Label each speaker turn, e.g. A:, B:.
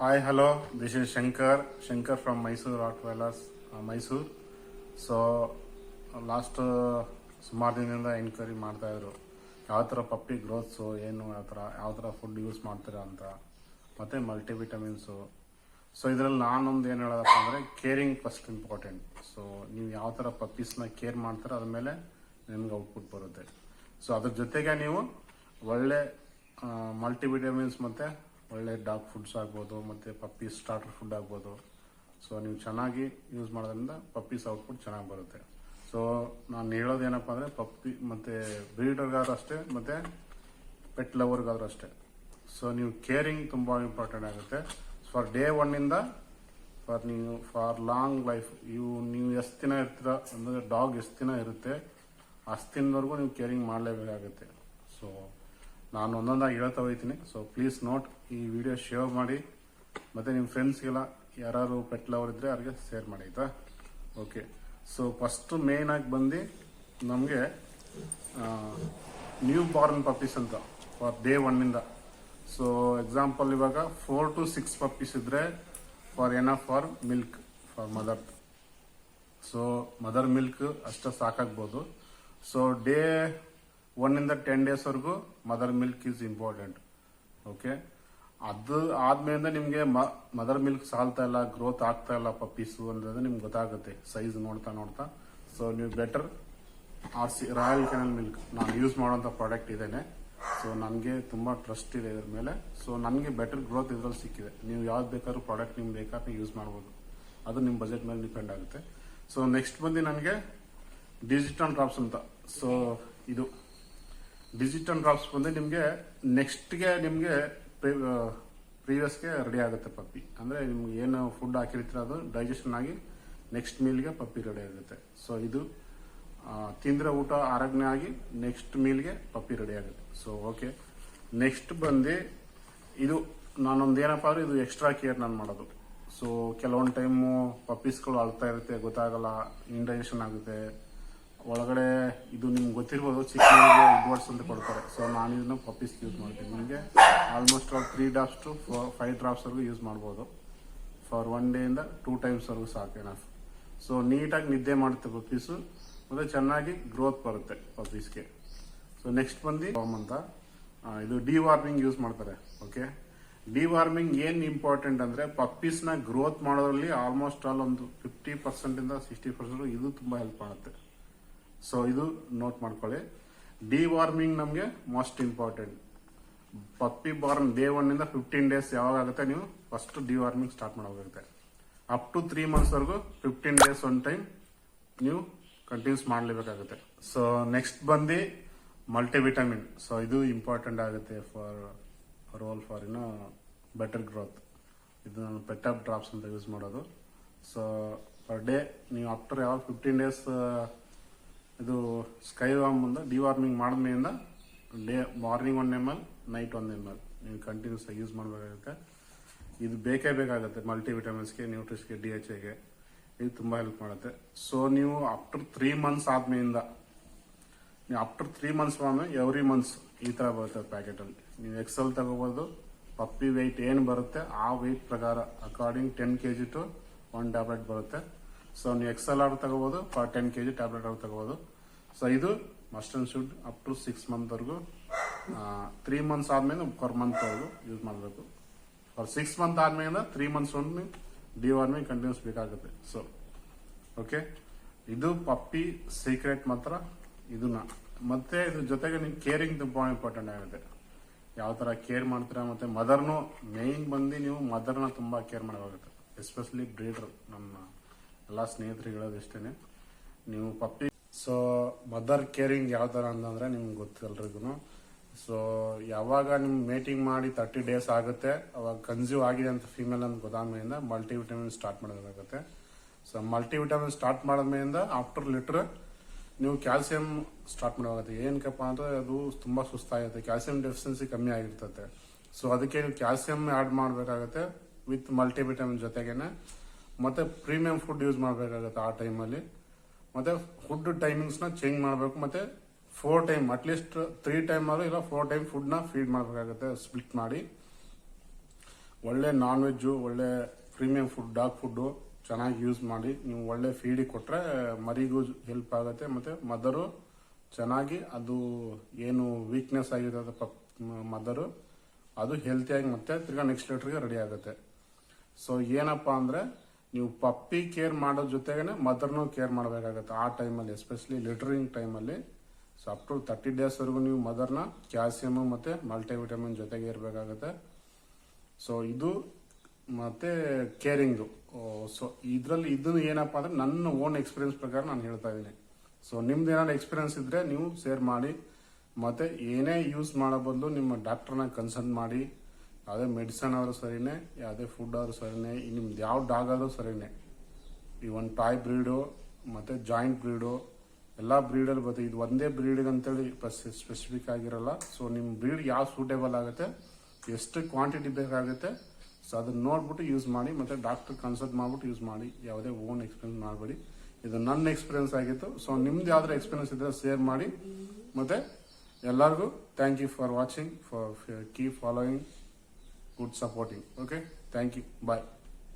A: Hi, hello. This is Shankar. Shankar from Mysore Rottweilers, Mysore. So last ಸುಮಾರು ದಿನದಿಂದ enquiry ಮಾಡ್ತಾಯಿದ್ರು ಯಾವ ಥರ ಪಪ್ಪಿ ಗ್ರೋತ್ಸು ಏನು ಯಾವ ಥರ ಫುಡ್ ಯೂಸ್ ಮಾಡ್ತೀರಾ ಅಂತ, ಮತ್ತು ಮಲ್ಟಿವಿಟಮಿನ್ಸು. ಸೊ ಇದರಲ್ಲಿ ನಾನೊಂದು ಏನು ಹೇಳೋದಪ್ಪ ಅಂದರೆ ಕೇರಿಂಗ್ ಫಸ್ಟ್ ಇಂಪಾರ್ಟೆಂಟ್. ಸೊ ನೀವು ಯಾವ ಥರ ಪಪ್ಪೀಸ್ನ ಕೇರ್ ಮಾಡ್ತೀರೋ ಅದ್ರ ಮೇಲೆ ನಿಮ್ಗೆ ಔಟ್ಪುಟ್ ಬರುತ್ತೆ. ಸೊ ಅದ್ರ ಜೊತೆಗೆ ನೀವು ಒಳ್ಳೆ ಮಲ್ಟಿವಿಟಮಿನ್ಸ್ ಮತ್ತು ಒಳ್ಳೆ ಡಾಗ್ ಫುಡ್ಸ್ ಆಗ್ಬೋದು, ಮತ್ತು ಪಪ್ಪಿ ಸ್ಟಾರ್ಟರ್ ಫುಡ್ ಆಗ್ಬೋದು. ಸೊ ನೀವು ಚೆನ್ನಾಗಿ ಯೂಸ್ ಮಾಡೋದ್ರಿಂದ ಪಪ್ಪೀಸ್ ಔಟ್ಪುಟ್ ಚೆನ್ನಾಗಿ ಬರುತ್ತೆ. ಸೊ ನಾನು ಹೇಳೋದೇನಪ್ಪ ಅಂದರೆ ಪಪ್ಪಿ ಮತ್ತು ಬ್ರೀಡರ್ಗಾದ್ರೂ ಅಷ್ಟೇ, ಮತ್ತು ಪೆಟ್ ಲವರ್ಗಾದ್ರೂ ಅಷ್ಟೇ. ಸೊ ನೀವು ಕೇರಿಂಗ್ ತುಂಬ ಇಂಪಾರ್ಟೆಂಟ್ ಆಗುತ್ತೆ. ಫಾರ್ ಡೇ ಒನ್ನಿಂದ ಫಾರ್ ಲಾಂಗ್ ಲೈಫ್ ನೀವು ಎಷ್ಟು ದಿನ ಇರ್ತೀರ ಅಂದರೆ ಡಾಗ್ ಎಷ್ಟು ದಿನ ಇರುತ್ತೆ ಅಷ್ಟು ದಿನದವರೆಗೂ ನೀವು ಕೇರಿಂಗ್ ಮಾಡಲೇಬೇಕಾಗುತ್ತೆ. ಸೊ ನಾನು ಒಂದೊಂದಾಗಿ ಹೇಳ್ತಾ ಹೋಗ್ತೀನಿ. ಸೊ ಪ್ಲೀಸ್ ನೋಟ್, ಈ ವಿಡಿಯೋ ಶೇರ್ ಮಾಡಿ, ಮತ್ತು ನಿಮ್ಮ ಫ್ರೆಂಡ್ಸ್ಗೆಲ್ಲ ಯಾರು ಪೆಟ್ ಲವರ್ ಇದ್ದರೆ ಅವ್ರಿಗೆ ಶೇರ್ ಮಾಡಿ, ಆಯಿತಾ? ಓಕೆ. ಸೊ ಫಸ್ಟು ಮೇಯ್ನಾಗಿ ಬಂದು ನಮಗೆ ನ್ಯೂ ಬಾರ್ನ್ ಪಪ್ಪೀಸ್ ಅಂತ ಫಾರ್ ಡೇ ಒನ್ನಿಂದ. ಸೊ ಎಕ್ಸಾಂಪಲ್ ಇವಾಗ 4 to 6 ಪಪ್ಪೀಸ್ ಇದ್ದರೆ for milk for mother. So mother milk ಅಷ್ಟೇ ಸಾಕಾಗ್ಬೋದು. ಸೊ ಡೇ 1 to 10 daysವರೆಗೂ mother milk is important. Okay. ಅದು ಆದ್ಮೇಲೆ ನಿಮಗೆ ಮದರ್ ಮಿಲ್ಕ್ ಸಾಲ್ತಾ ಇಲ್ಲ, ಗ್ರೋತ್ ಆಗ್ತಾ ಇಲ್ಲ ಪಪ್ಪೀಸು ಅಂದ್ರೆ ನಿಮ್ಗೆ ಗೊತ್ತಾಗುತ್ತೆ ಸೈಜ್ ನೋಡ್ತಾ. ಸೊ ನೀವು ಬೆಟರ್ ರಾಯಲ್ ಕೆನಲ್ ಮಿಲ್ಕ್ ನಾನು ಯೂಸ್ ಮಾಡೋಂಥ ಪ್ರಾಡಕ್ಟ್ ಇದೇನೆ. ಸೊ ನನಗೆ ತುಂಬ ಟ್ರಸ್ಟ್ ಇದೆ ಇದ್ರ ಮೇಲೆ. ಸೊ ನನಗೆ ಬೆಟರ್ ಗ್ರೋತ್ ಇದ್ರಲ್ಲಿ ಸಿಕ್ಕಿದೆ. ನೀವು ಯಾವ್ದು ಬೇಕಾದ್ರೂ ಪ್ರಾಡಕ್ಟ್ ನಿಮ್ಗೆ ಬೇಕಾದ್ರೆ ಯೂಸ್ ಮಾಡ್ಬೋದು, ಅದು ನಿಮ್ಮ ಬಜೆಟ್ ಮೇಲೆ ಡಿಪೆಂಡ್ ಆಗುತ್ತೆ. ಸೊ ನೆಕ್ಸ್ಟ್ ಬಂದು ನನಗೆ ಡಿಜಿಟಲ್ ಡ್ರಾಪ್ಸ್ ಅಂತ. ಸೊ ಇದು ಡಿಜಿಟಲ್ ಡ್ರಾಪ್ಸ್ ಬಂದು ನಿಮಗೆ ನೆಕ್ಸ್ಟ್ಗೆ ನಿಮಗೆ ಪ್ರೀವಿಯಸ್ಗೆ ರೆಡಿ ಆಗುತ್ತೆ ಪಪ್ಪಿ. ಅಂದರೆ ನಿಮ್ಗೆ ಏನು ಫುಡ್ ಹಾಕಿರ್ತೀರ ಅದು ಡೈಜೆಷನ್ ಆಗಿ ನೆಕ್ಸ್ಟ್ ಮೀಲ್ಗೆ ಪಪ್ಪಿ ರೆಡಿ ಆಗುತ್ತೆ. ಸೊ ಇದು ತಿಂದರೆ ಊಟ ಆರೋಗ್ಯ ಆಗಿ ನೆಕ್ಸ್ಟ್ ಮೀಲ್ಗೆ ಪಪ್ಪಿ ರೆಡಿ ಆಗುತ್ತೆ. So okay. ನೆಕ್ಸ್ಟ್ ಬಂದು ಇದು ನಾನೊಂದು ಏನಪ್ಪ ಅಂದರೆ ಇದು ಎಕ್ಸ್ಟ್ರಾ ಕೇರ್ ನಾನು ಮಾಡೋದು. ಸೊ ಕೆಲವೊಂದು ಟೈಮು ಪಪ್ಪೀಸ್ಗಳು ಅಳ್ತಾ ಇರುತ್ತೆ, ಗೊತ್ತಾಗಲ್ಲ, ಇಂಡೈಜೆಷನ್ ಆಗುತ್ತೆ ಒಳಗಡೆ. ಇದು ನಿಮ್ಗೆ ಗೊತ್ತಿರ್ಬೋದು, ಚಿಕ್ಕ ಇಡ್ವರ್ಡ್ಸ್ ಅಂತ ಕೊಡ್ತಾರೆ. ಸೊ ನಾನು ಇದನ್ನು ಪಪ್ಪೀಸ್ಗೆ ಯೂಸ್ ಮಾಡ್ತೀನಿ. ನಿಮಗೆ ಆಲ್ಮೋಸ್ಟ್ 3 drops to 5 dropsವರೆಗೂ ಯೂಸ್ ಮಾಡ್ಬೋದು. ಫಾರ್ 1 day ಇಂದ 2 timesವರೆಗೂ ಸಾಕು ಎನಫ್. ಸೊ ನೀಟಾಗಿ ನಿದ್ದೆ ಮಾಡುತ್ತೆ ಪಪ್ಪೀಸು, ಮತ್ತು ಚೆನ್ನಾಗಿ ಗ್ರೋತ್ ಬರುತ್ತೆ ಪಪ್ಪೀಸ್ಗೆ. ಸೊ ನೆಕ್ಸ್ಟ್ ಬಂದು ಅಂತ ಇದು ಡಿವಾರ್ಮಿಂಗ್ ಯೂಸ್ ಮಾಡ್ತಾರೆ. ಓಕೆ. ಡಿವಾರ್ಮಿಂಗ್ ಏನು ಇಂಪಾರ್ಟೆಂಟ್ ಅಂದರೆ ಪಪ್ಪೀಸ್ನ ಗ್ರೋತ್ ಮಾಡೋದ್ರಲ್ಲಿ ಆಲ್ಮೋಸ್ಟ್ ಆಲ್ ಒಂದು 50% ಇಂದ 60% ಇದು ತುಂಬ ಹೆಲ್ಪ್ ಮಾಡುತ್ತೆ. ಸೊ ಇದು ನೋಟ್ ಮಾಡ್ಕೊಳ್ಳಿ. ಡಿವಾರ್ಮಿಂಗ್ ನಮಗೆ most important. Puppy born day 1 ಇಂದ 15 days ಯಾವಾಗ ಆಗುತ್ತೆ ನೀವು ಫಸ್ಟ್ ಡಿವಾರ್ಮಿಂಗ್ ಸ್ಟಾರ್ಟ್ ಮಾಡಬೇಕಾಗುತ್ತೆ. ಅಪ್ ಟು 3 monthsವರೆಗೂ 15 days ಒನ್ ಟೈಮ್ ನೀವು ಕಂಟಿನ್ಯೂಸ್ ಮಾಡಲೇಬೇಕಾಗುತ್ತೆ. ಸೊ ನೆಕ್ಸ್ಟ್ ಬಂದು ಮಲ್ಟಿವಿಟಮಿನ್. ಸೊ ಇದು ಇಂಪಾರ್ಟೆಂಟ್ ಆಗುತ್ತೆ ಫಾರ್ ಬೆಟರ್ ಗ್ರೋತ್. ಇದು ನಾನು ಪೆಟಪ್ ಡ್ರಾಪ್ಸ್ ಅಂತ ಯೂಸ್ ಮಾಡೋದು. ಸೊ ಪರ್ ಡೇ ನೀವು ಆಫ್ಟರ್ ಯಾವಾಗ 15 days ಇದು ಸ್ಕೈ ವಾರ್ಮ್ ಮುಂದೆ ಡಿವಾರ್ಮಿಂಗ್ ಮಾಡಿದ್ಮೇಲಿಂದ day morning 1 ml, night 1 ml ನೀವು ಕಂಟಿನ್ಯೂಸ್ ಆಗಿ ಯೂಸ್ ಮಾಡಬೇಕಾಗುತ್ತೆ. ಇದು ಬೇಕೇ ಬೇಕಾಗುತ್ತೆ ಮಲ್ಟಿವಿಟಮಿನ್ಸ್ಗೆ, ನ್ಯೂಟ್ರಿಸ್ಗೆ, DHAಗೆ. ಇದು ತುಂಬ ಹೆಲ್ಪ್ ಮಾಡುತ್ತೆ. ಸೊ ನೀವು ಆಫ್ಟರ್ 3 months ಆದ್ಮೇಲಿಂದ ನೀವು ಆಫ್ಟರ್ 3 months ಎವ್ರಿ ಮಂತ್ಸ್ ಈ ಥರ ಬರುತ್ತೆ ಪ್ಯಾಕೆಟಲ್ಲಿ. ನೀವು ಎಕ್ಸೆಲ್ ತಗೋಬೋದು. ಪಪ್ಪಿ ವೆಯ್ಟ್ ಏನು ಬರುತ್ತೆ ಆ ವೆಯ್ಟ್ ಪ್ರಕಾರ ಅಕಾರ್ಡಿಂಗ್ 10 kg to 1 ಟ್ಯಾಬ್ಲೆಟ್ ಬರುತ್ತೆ. ಸೊ ನೀವು ಎಕ್ಸೆಲ್ ಆರ್ಡರ್ ತಗೋಬೋದು, ಫಾರ್ 10 kg ಟ್ಯಾಬ್ಲೆಟ್ ಆರ್ಡರ್ ತಗೋಬೋದು. ಸೊ ಇದು must and should up to 6 monthsವರೆಗೂ 3 months ಆದ್ಮೇಲೆ ಪರ್ ಮಂತ್ವರೆಗೂ ಯೂಸ್ ಮಾಡಬೇಕು. ಫಾರ್ 6 months ಆದ್ಮೇಲೆ 3 months ಒಂದು ಡಿವಾರ್ಮಿಂಗ್ ಕಂಟಿನ್ಯೂಸ್ ಬೇಕಾಗುತ್ತೆ. So okay. ಇದು ಪಪ್ಪಿ ಸೀಕ್ರೆಟ್ ಮಾತ್ರ ಇದನ್ನ. ಮತ್ತೆ ಇದ್ರ ಜೊತೆಗೆ ನೀವು ಕೇರಿಂಗ್ ತುಂಬ ಇಂಪಾರ್ಟೆಂಟ್ ಆಗುತ್ತೆ. ಯಾವ ಥರ ಕೇರ್ ಮಾಡ್ತೀರಾ, ಮತ್ತು ಮದರ್ನು ಮೇಯ್ನ್ ಬಂದು ನೀವು ಮದರ್ನ ತುಂಬ ಕೇರ್ ಮಾಡಬೇಕಾಗುತ್ತೆ. Especially breeder. ನಮ್ಮ ಎಲ್ಲ ಸ್ನೇಹಿತರಿಗೆ ಹೇಳೋದು ಇಷ್ಟೇ, ನೀವು ಪಪ್ಪಿ. ಸೊ ಮದರ್ ಕೇರಿಂಗ್ ಯಾವ ಥರ ಅಂತಂದರೆ ನಿಮ್ಗೆ ಗೊತ್ತಿಲ್ರಿಗೂ. ಸೊ ಯಾವಾಗ ನಿಮ್ಮ ಮೇಟಿಂಗ್ ಮಾಡಿ 30 days ಆಗುತ್ತೆ ಅವಾಗ ಕನ್ಸ್ಯೂಮ್ ಆಗಿದೆ ಅಂತ ಫೀಮೇಲ್ ಅಂತ ಗೊತ್ತಾದ್ಮೇಲಿಂದ ಮಲ್ಟಿವಿಟಮಿನ್ ಸ್ಟಾರ್ಟ್ ಮಾಡಬೇಕಾಗುತ್ತೆ. ಸೊ ಮಲ್ಟಿವಿಟಮಿನ್ ಸ್ಟಾರ್ಟ್ ಮಾಡಿದ್ಮೇಲಿಂದ ಆಫ್ಟರ್ ಲಿಟ್ರ್ ನೀವು ಕ್ಯಾಲ್ಸಿಯಂ ಸ್ಟಾರ್ಟ್ ಮಾಡಬೇಕಾಗುತ್ತೆ. ಏನಕ್ಕಪ್ಪ ಅಂದರೆ ಅದು ತುಂಬ ಸುಸ್ತಾಗುತ್ತೆ, ಕ್ಯಾಲ್ಸಿಯಂ ಡೆಫಿಷಿಯನ್ಸಿ ಕಮ್ಮಿ ಆಗಿರ್ತದೆ. ಸೊ ಅದಕ್ಕೆ ನೀವು ಕ್ಯಾಲ್ಸಿಯಂ ಆ್ಯಡ್ ಮಾಡಬೇಕಾಗುತ್ತೆ ವಿತ್ ಮಲ್ಟಿವಿಟಮಿನ್ ಜೊತೆಗೇನೆ. ಮತ್ತು ಪ್ರೀಮಿಯಂ ಫುಡ್ ಯೂಸ್ ಮಾಡಬೇಕಾಗುತ್ತೆ ಆ ಟೈಮಲ್ಲಿ. ಮತ್ತು ಫುಡ್ ಟೈಮಿಂಗ್ಸ್ನ ಚೇಂಜ್ ಮಾಡಬೇಕು. ಮತ್ತು 4 time ಅಟ್ಲೀಸ್ಟ್ 3 time ಇಲ್ಲ 4 time ಫುಡ್ನ ಫೀಡ್ ಮಾಡಬೇಕಾಗುತ್ತೆ ಸ್ಪ್ಲಿಟ್ ಮಾಡಿ. ಒಳ್ಳೆ ನಾನ್ ವೆಜ್ಜು, ಒಳ್ಳೆ ಪ್ರೀಮಿಯಂ ಫುಡ್, ಡಾಗ್ ಫುಡ್ಡು ಚೆನ್ನಾಗಿ ಯೂಸ್ ಮಾಡಿ. ನೀವು ಒಳ್ಳೆ ಫೀಡಿಗೆ ಕೊಟ್ಟರೆ ಮರಿಗೂ ಹೆಲ್ಪ್ ಆಗುತ್ತೆ, ಮತ್ತು ಮದರು ಚೆನ್ನಾಗಿ ಅದು ಏನು ವೀಕ್ನೆಸ್ ಆಗಿರೋದು ಮದರು ಅದು ಹೆಲ್ತಿಯಾಗಿ ಮತ್ತೆ ತಿರ್ಗಾ ನೆಕ್ಸ್ಟ್ ಲೀಟ್ರಿಗೆ ರೆಡಿ ಆಗುತ್ತೆ. ಸೊ ಏನಪ್ಪ ಅಂದರೆ ನೀವು ಪಪ್ಪಿ ಕೇರ್ ಮಾಡೋ ಜೊತೆಗೇ ಮದರ್ನೂ ಕೇರ್ ಮಾಡಬೇಕಾಗತ್ತೆ ಆ ಟೈಮಲ್ಲಿ, ಎಸ್ಪೆಷಲಿ ಲಿಟರಿಂಗ್ ಟೈಮಲ್ಲಿ. ಸೊ ಅಪ್ ಟು 30 ಡೇಸ್ವರೆಗೂ ನೀವು ಮದರ್ನ ಕ್ಯಾಲ್ಸಿಯಮ್ ಮತ್ತು ಮಲ್ಟಿವಿಟಮಿನ್ ಜೊತೆಗೆ ಇರಬೇಕಾಗತ್ತೆ. ಸೊ ಇದು ಮತ್ತೆ ಕೇರಿಂಗು. ಸೊ ಇದರಲ್ಲಿ ಇದನ್ನು ಏನಪ್ಪ ಅಂದರೆ ನನ್ನ ಓನ್ ಎಕ್ಸ್ಪೀರಿಯನ್ಸ್ ಪ್ರಕಾರ ನಾನು ಹೇಳ್ತಾ ಇದ್ದೀನಿ. ಸೊ ನಿಮ್ದು ಏನಾದ್ರು ಎಕ್ಸ್ಪೀರಿಯನ್ಸ್ ಇದ್ದರೆ ನೀವು ಶೇರ್ ಮಾಡಿ. ಮತ್ತು ಏನೇ ಯೂಸ್ ಮಾಡೋ ಬದಲು ನಿಮ್ಮ ಡಾಕ್ಟ್ರನ್ನ ಕನ್ಸಲ್ಟ್ ಮಾಡಿ. ಯಾವುದೇ ಮೆಡಿಸನ್ ಆದರೂ ಸರಿನೇ, ಯಾವುದೇ ಫುಡ್ ಆದರೂ ಸರಿನೇ, ನಿಮ್ದು ಯಾವ ಡಾಗ್ ಆದರೂ ಸರಿನೇ. ಈ ಒಂದು ಟಾಯ್ ಬ್ರೀಡು ಮತ್ತು ಜಾಯಿಂಟ್ ಬ್ರೀಡು ಎಲ್ಲ ಬ್ರೀಡಲ್ಲಿ ಬರುತ್ತೆ. ಇದು ಒಂದೇ ಬ್ರೀಡಿಗೆ ಅಂತೇಳಿ ಸ್ಪೆಸಿಫಿಕ್ ಆಗಿರಲ್ಲ. ಸೊ ನಿಮ್ಮ ಬ್ರೀಡ್ ಯಾವ ಸೂಟೇಬಲ್ ಆಗುತ್ತೆ, ಎಷ್ಟು ಕ್ವಾಂಟಿಟಿ ಬೇಕಾಗುತ್ತೆ, ಸೊ ಅದನ್ನ ನೋಡ್ಬಿಟ್ಟು ಯೂಸ್ ಮಾಡಿ. ಮತ್ತು ಡಾಕ್ಟರ್ ಕನ್ಸಲ್ಟ್ ಮಾಡ್ಬಿಟ್ಟು ಯೂಸ್ ಮಾಡಿ. ಯಾವುದೇ ಓನ್ ಎಕ್ಸ್ಪೀರಿಯನ್ಸ್ ಮಾಡಬೇಡಿ. ಇದು ನನ್ನ ಎಕ್ಸ್ಪೀರಿಯನ್ಸ್ ಆಗಿತ್ತು. ಸೊ ನಿಮ್ದು ಯಾವ್ದಾರು ಎಕ್ಸ್ಪೀರಿಯನ್ಸ್ ಇದ್ದರೆ ಶೇರ್ ಮಾಡಿ. ಮತ್ತು ಎಲ್ಲರಿಗೂ thank you for watching, for keep following, good supporting. Okay, thank you, bye.